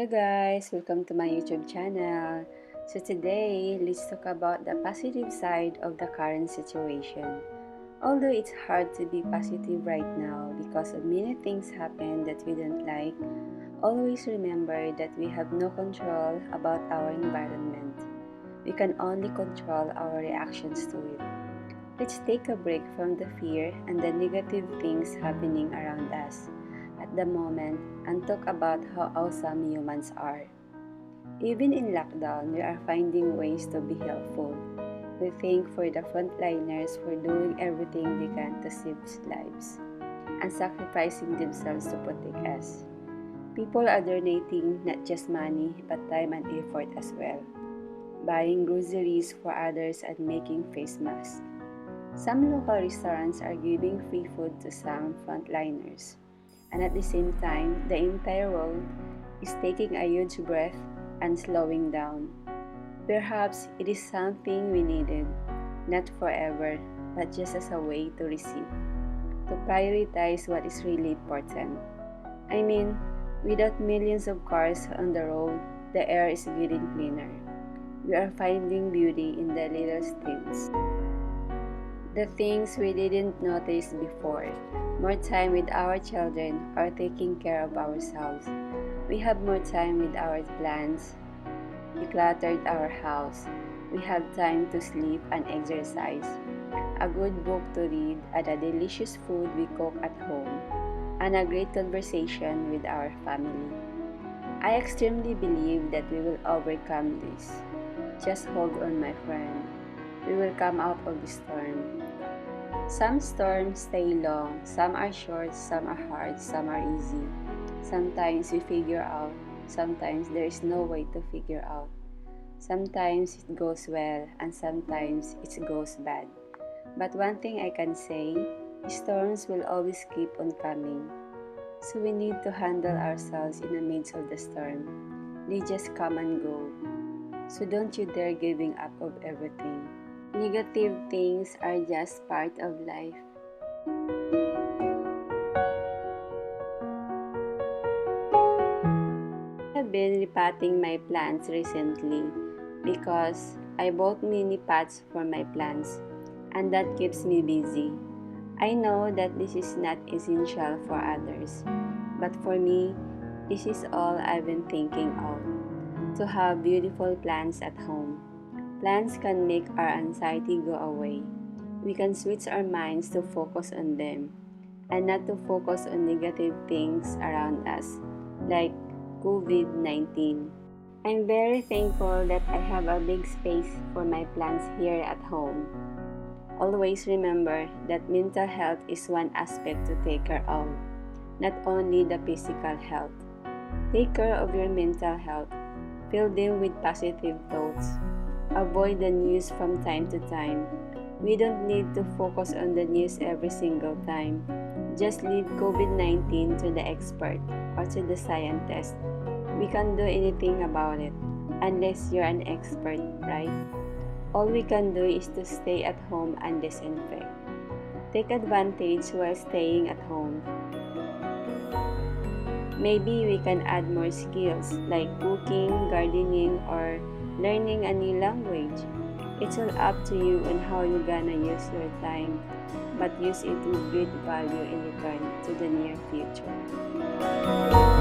guys, welcome to my YouTube channel. So today, let's talk about the positive side of the current situation. Although it's hard to be positive right now because of many things happen that we don't like, always remember that we have no control about our environment. We can only control our reactions to it. Let's take a break from the fear and the negative things happening around us at the moment and talk about how awesome humans are. Even in lockdown, we are finding ways to be helpful. We thank for the frontliners for doing everything they can to save lives and sacrificing themselves to protect us. People are donating not just money but time and effort as well, buying groceries for others and making face masks. Some local restaurants are giving free food to some frontliners, and at the same time, the entire world is taking a huge breath and slowing down. Perhaps it is something we needed, not forever, but just as a way to receive, to prioritize what is really important. I mean, without millions of cars on the road, the air is getting cleaner. We are finding beauty in the little things. The things we didn't notice before. More time with our children or taking care of ourselves. We have more time with our plants. We cluttered our house. We have time to sleep and exercise. A good book to read and a delicious food we cook at home. And a great conversation with our family. I extremely believe that we will overcome this. Just hold on, my friend. We will come out of the storm. Some storms stay long, some are short, some are hard, some are easy. Sometimes we figure out, sometimes there is no way to figure out. Sometimes it goes well, and sometimes it goes bad. But one thing I can say, storms will always keep on coming. So we need to handle ourselves in the midst of the storm. They just come and go. So don't you dare giving up of everything. Negative things are just part of life. I have been repotting my plants recently because I bought mini pots for my plants and that keeps me busy. I know that this is not essential for others, but for me, this is all I've been thinking of, to have beautiful plants at home. Plants can make our anxiety go away. We can switch our minds to focus on them and not to focus on negative things around us, like COVID-19. I'm very thankful that I have a big space for my plants here at home. Always remember that mental health is one aspect to take care of, not only the physical health. Take care of your mental health. Fill them with positive thoughts. Avoid the news from time to time. We don't need to focus on the news every single time. Just leave COVID-19 to the expert or to the scientist. We can't do anything about it unless you're an expert, right? All we can do is to stay at home and disinfect. Take advantage while staying at home. Maybe we can add more skills like cooking, gardening, or learning a new language. It's all up to you on how you're gonna use your time, but use it with great value in return to the near future.